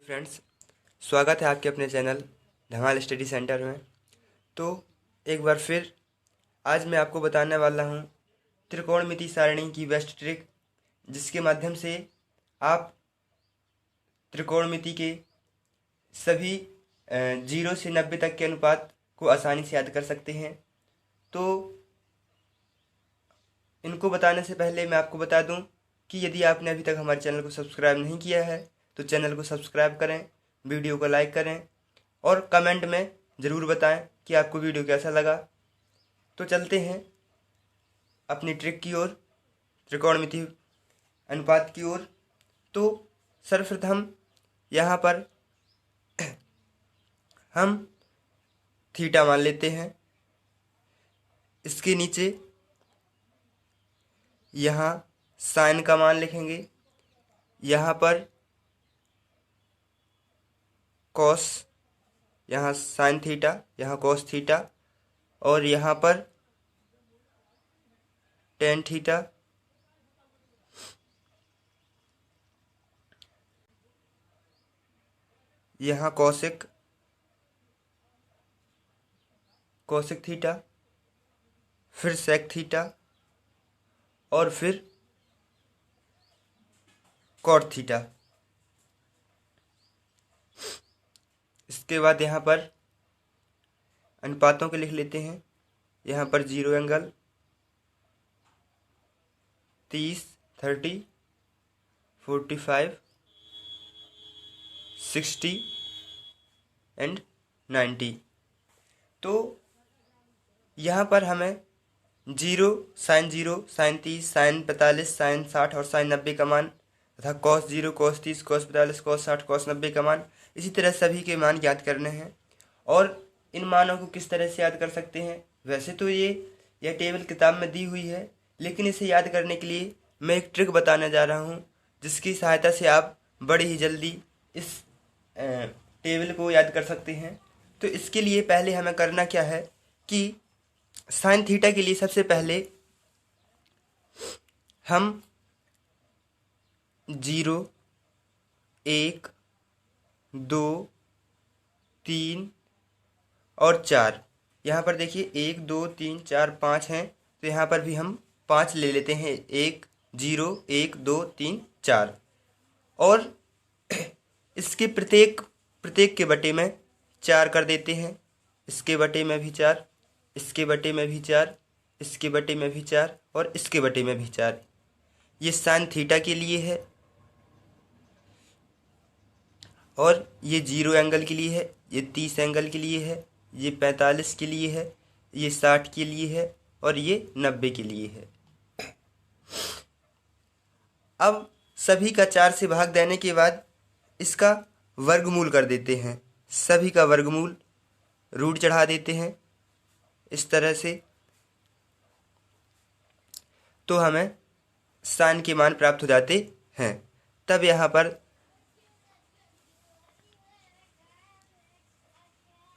Friends, स्वागत है आपके अपने चैनल धमाल स्टडी सेंटर में। तो एक बार फिर आज मैं आपको बताने वाला हूँ त्रिकोणमिति सारणी की बेस्ट ट्रिक, जिसके माध्यम से आप त्रिकोणमिति के सभी 0 से 90 तक के अनुपात को आसानी से याद कर सकते हैं। तो इनको बताने से पहले मैं आपको बता दूं कि यदि आपने अभी तक हमारे चैनल को सब्सक्राइब नहीं किया है तो चैनल को सब्सक्राइब करें, वीडियो को लाइक करें और कमेंट में ज़रूर बताएं कि आपको वीडियो कैसा लगा। तो चलते हैं अपनी ट्रिक की ओर, त्रिकोणमिति अनुपात की ओर। तो सर्वप्रथम यहाँ पर हम थीटा मान लेते हैं। इसके नीचे यहाँ साइन का मान लिखेंगे, यहाँ पर कॉस, यहाँ साइन थीटा, यहाँ कॉस थीटा और यहाँ पर टेन थीटा। यहाँ कॉसिक थीटा, फिर सेक थीटा और फिर कॉट थीटा। इसके बाद यहाँ पर अनुपातों के लिख लेते हैं। यहाँ पर 0 एंगल, 30, 30, 45, 60 एंड 90। तो यहाँ पर हमें 0, साइन 0, साइन 30, साइन 45, साइन 60 और साइन 90 का मान तथा cos 0, cos 30, cos 45, cos 60, cos 90 का मान, इसी तरह सभी के मान याद करने हैं। और इन मानों को किस तरह से याद कर सकते हैं? वैसे तो यह टेबल किताब में दी हुई है, लेकिन इसे याद करने के लिए मैं एक ट्रिक बताने जा रहा हूँ, जिसकी सहायता से आप बड़ी ही जल्दी इस टेबल को याद कर सकते हैं। तो इसके लिए पहले हमें करना क्या है कि साइन थीटा के लिए सबसे पहले हम 0, 1, 2, 3 और 4, यहाँ पर देखिए 1, 2, 3, 4, 5 हैं, तो यहाँ पर भी हम 5 ले लेते हैं। 1, 0, 1, 2, 3, 4 और इसके प्रत्येक के बटे में 4 कर देते हैं। इसके बटे में भी 4, इसके बटे में भी 4, इसके बटे में भी 4 और इसके बटे में भी 4। ये साइन थीटा के लिए है और ये 0 एंगल के लिए है, ये 30 एंगल के लिए है, ये 45 के लिए है, ये 60 के लिए है और ये 90 के लिए है। अब सभी का 4 से भाग देने के बाद इसका वर्गमूल कर देते हैं। सभी का वर्गमूल रूट चढ़ा देते हैं इस तरह से, तो हमें साइन के मान प्राप्त हो जाते हैं। तब यहाँ पर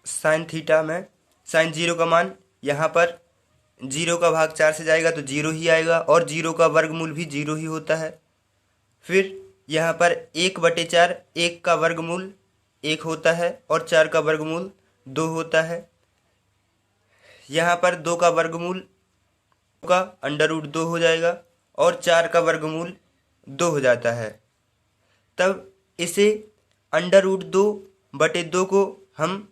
साइन थीटा में साइन 0 का मान, यहाँ पर 0 का भाग 4 से जाएगा तो 0 ही आएगा और 0 का वर्गमूल भी 0 ही होता है। फिर यहाँ पर 1/4, 1 का वर्गमूल 1 होता है और 4 का वर्गमूल 2 होता है। यहाँ पर 2 का वर्गमूल का √2 हो जाएगा और 4 का वर्गमूल 2 हो जाता है। तब इसे √2/2 को हम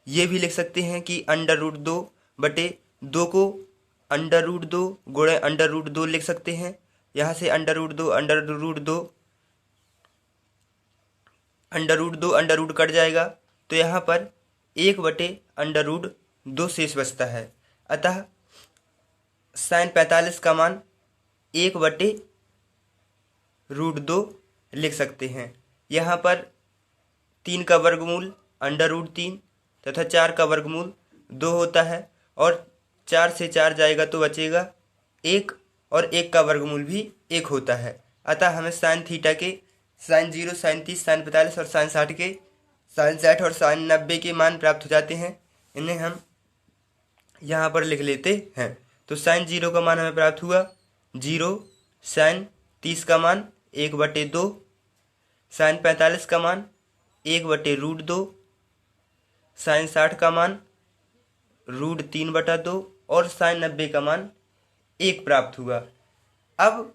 ये भी लिख सकते हैं कि √2/2 को √2 गुणे √2 लिख सकते हैं। यहाँ से √2 कट जाएगा, तो यहाँ पर 1/√2 शेष बचता है। अतः साइन 45 का मान 1/√2 लिख सकते हैं। यहाँ पर 3 का वर्गमूल √3 तथा 4 का वर्गमूल 2 होता है और 4 से 4 जाएगा तो बचेगा 1 और 1 का वर्गमूल भी 1 होता है। अतः हमें साइन थीटा के साइन 0, साइन 30, साइन 45 और साइन 60 के साइन 60 और साइन 90 के मान प्राप्त हो जाते हैं। इन्हें हम यहाँ पर लिख लेते हैं। तो साइन 0 का मान हमें प्राप्त हुआ 0, साइन 30 का मान 1/2, साइन 45 का मान 1/√2, साइन 60 का मान √3/2 और साइन 90 का मान 1 प्राप्त हुआ। अब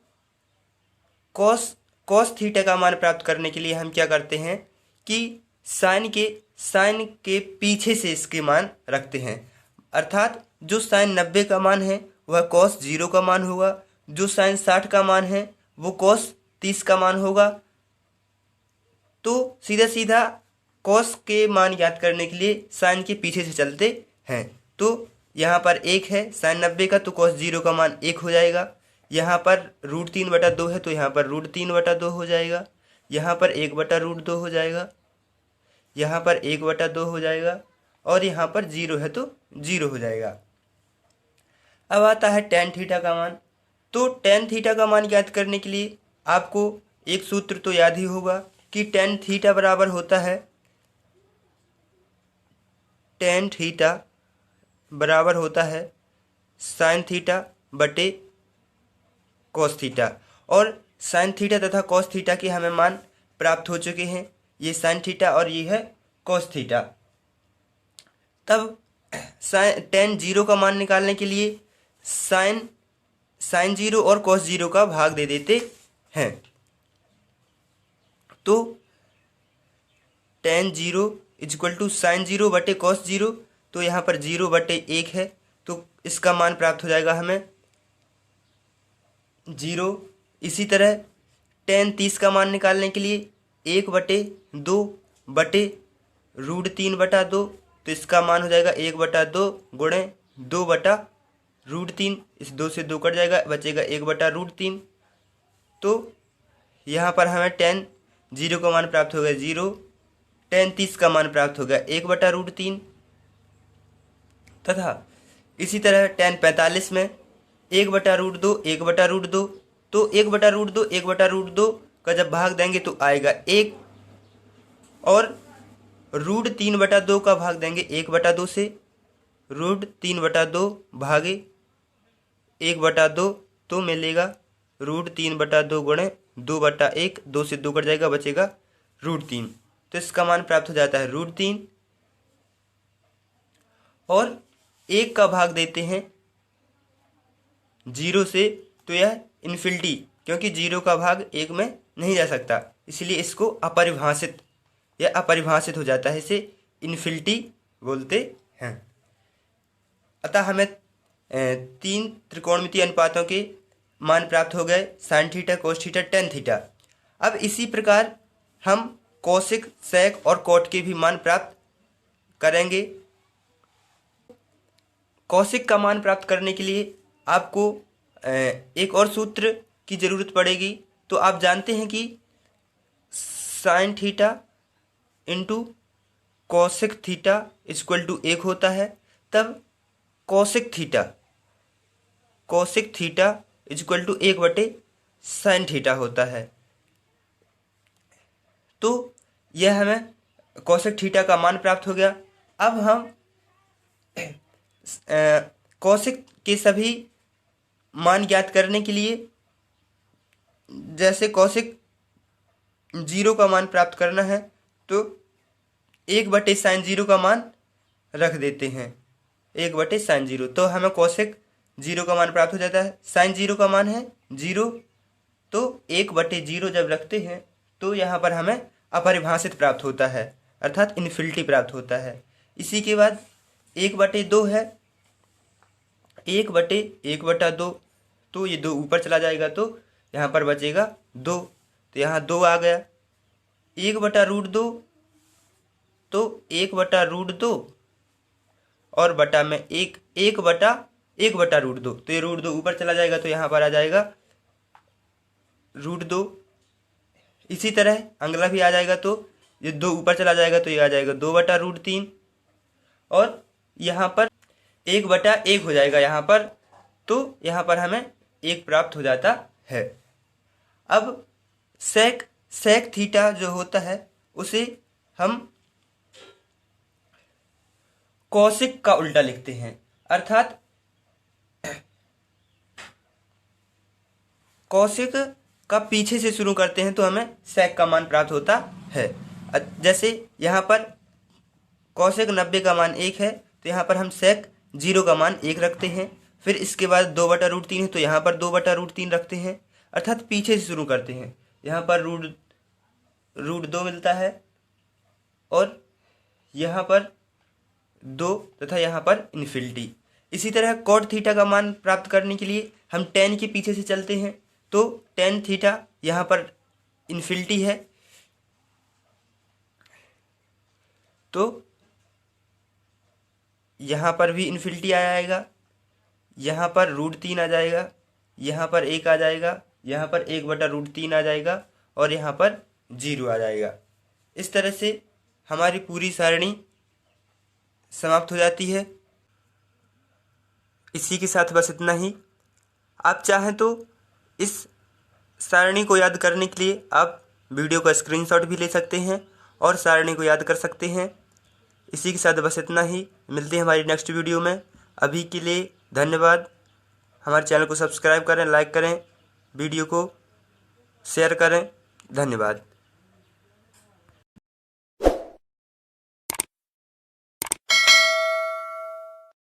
कॉस थीटा का मान प्राप्त करने के लिए हम क्या करते हैं कि साइन के पीछे से इसके मान रखते हैं, अर्थात जो साइन 90 का मान है वह कॉस 0 का मान होगा, जो साइन 60 का मान है वो कॉस 30 का मान होगा। तो सीधा सीधा कॉस के मान ज्ञात करने के लिए साइन के पीछे से चलते हैं। तो यहाँ पर 1 है साइन 90 का, तो कॉस 0 का मान 1 हो जाएगा। यहाँ पर √3/2 है तो यहाँ पर √3/2 हो जाएगा। यहाँ पर 1/√2 हो जाएगा, यहाँ पर 1/2 हो जाएगा और यहाँ पर 0 है तो 0 हो जाएगा। अब आता है टेन थीटा का मान। तो टेन थीटा का मान ज्ञात करने के लिए आपको एक सूत्र तो याद ही होगा कि टेन थीटा बराबर होता है साइन थीटा बटे कॉस थीटा। और साइन थीटा तथा कॉस थीटा के हमें मान प्राप्त हो चुके हैं, ये साइन थीटा और ये है कॉस थीटा। तब टेन 0 का मान निकालने के लिए साइन 0 और कॉस 0 का भाग दे देते हैं। तो टेन 0 = साइन 0 बटे कॉस 0, तो यहाँ पर 0/1 है तो इसका मान प्राप्त हो जाएगा हमें 0। इसी तरह टेन 30 का मान निकालने के लिए 1/2 बटे √3/2, तो इसका मान हो जाएगा 1/2 गुणे 2/√3। इस 2 से 2 कट जाएगा, बचेगा 1/√3। तो यहाँ पर हमें टेन 0 का मान प्राप्त हो गया 0, टेन 30 का मान प्राप्त हो गया 1/√3 तथा इसी तरह टेन 45 में 1/√2 1/√2, तो 1/√2 1/√2 का जब भाग देंगे तो आएगा 1 और √3/2 का भाग देंगे 1/2 से, √3/2 भागे 1/2 तो मिलेगा √3/2 गुणे 2/1, 2 से 2 कट जाएगा, बचेगा √3। तो इसका मान प्राप्त हो जाता है √3 और 1 का भाग देते हैं 0 से, तो यह इन्फिनिटी, क्योंकि 0 का भाग 1 में नहीं जा सकता इसलिए इसको अपरिभाषित हो जाता है, इसे इन्फिनिटी बोलते हैं। अतः हमें 3 त्रिकोणमितीय अनुपातों के मान प्राप्त हो गए, sine theta cos theta tan theta. अब इसी प्रकार हम कोसिक सेक और कॉट के भी मान प्राप्त करेंगे। कोसिक का मान प्राप्त करने के लिए आपको एक और सूत्र की ज़रूरत पड़ेगी। तो आप जानते हैं कि sine theta into cosec theta = 1 होता है। तब कोसिक थीटा = 1/sin थीटा होता है। तो यह हमें कोसिक थीटा का मान प्राप्त हो गया। अब हम कोसिक के सभी मान ज्ञात करने के लिए, जैसे कोसिक 0 का मान प्राप्त करना है तो 1/sin 0 का मान रख देते हैं, 1/sin 0, तो हमें कोसिक 0 का मान प्राप्त हो जाता है। साइन 0 का मान है 0, तो 1/0 जब रखते हैं तो यहाँ पर हमें अपरिभाषित प्राप्त होता है, अर्थात इन्फिनिटी प्राप्त होता है। इसी के बाद 1/2 है, 1/2, तो ये 2 ऊपर चला जाएगा तो यहाँ पर बचेगा 2, तो यहाँ 2 आ गया। 1/√2, तो 1/√2 और बटा में 1/√2, तो ये √2 ऊपर चला जाएगा तो यहाँ पर आ जाएगा √2। इसी तरह अगला भी आ जाएगा तो ये 2 ऊपर चला जाएगा तो ये आ जाएगा 2/√3 और यहाँ पर 1/1 हो जाएगा यहाँ पर, तो यहाँ पर हमें 1 प्राप्त हो जाता है। अब सेक थीटा जो होता है उसे हम कोसिक का उल्टा लिखते हैं, अर्थात कोसिक का पीछे से शुरू करते हैं तो हमें सेक का मान प्राप्त होता है। जैसे यहाँ पर कौशिक 90 का मान 1 है तो यहाँ पर हम सेक 0 का मान 1 रखते हैं। फिर इसके बाद 2/√3 है तो यहाँ पर 2/√3 रखते हैं, अर्थात पीछे से शुरू करते हैं। यहाँ पर √2 मिलता है और यहाँ पर 2 तथा यहाँ पर इन्फिनिटी। इसी तरह कॉट थीटा का मान प्राप्त करने के लिए हम टेन के पीछे से चलते हैं, तो टेन थीटा यहाँ पर इन्फिनिटी है तो यहाँ पर भी इन्फिनिटी आ जाएगा, यहाँ पर √3 आ जाएगा, यहाँ पर 1 आ जाएगा, यहाँ पर 1/√3 आ जाएगा और यहाँ पर 0 आ जाएगा। इस तरह से हमारी पूरी सारणी समाप्त हो जाती है। इसी के साथ बस इतना ही। आप चाहें तो इस सारणी को याद करने के लिए आप वीडियो का स्क्रीनशॉट भी ले सकते हैं और सारणी को याद कर सकते हैं। इसी के साथ बस इतना ही। मिलते हैं हमारी नेक्स्ट वीडियो में। अभी के लिए धन्यवाद। हमारे चैनल को सब्सक्राइब करें, लाइक करें, वीडियो को शेयर करें। धन्यवाद।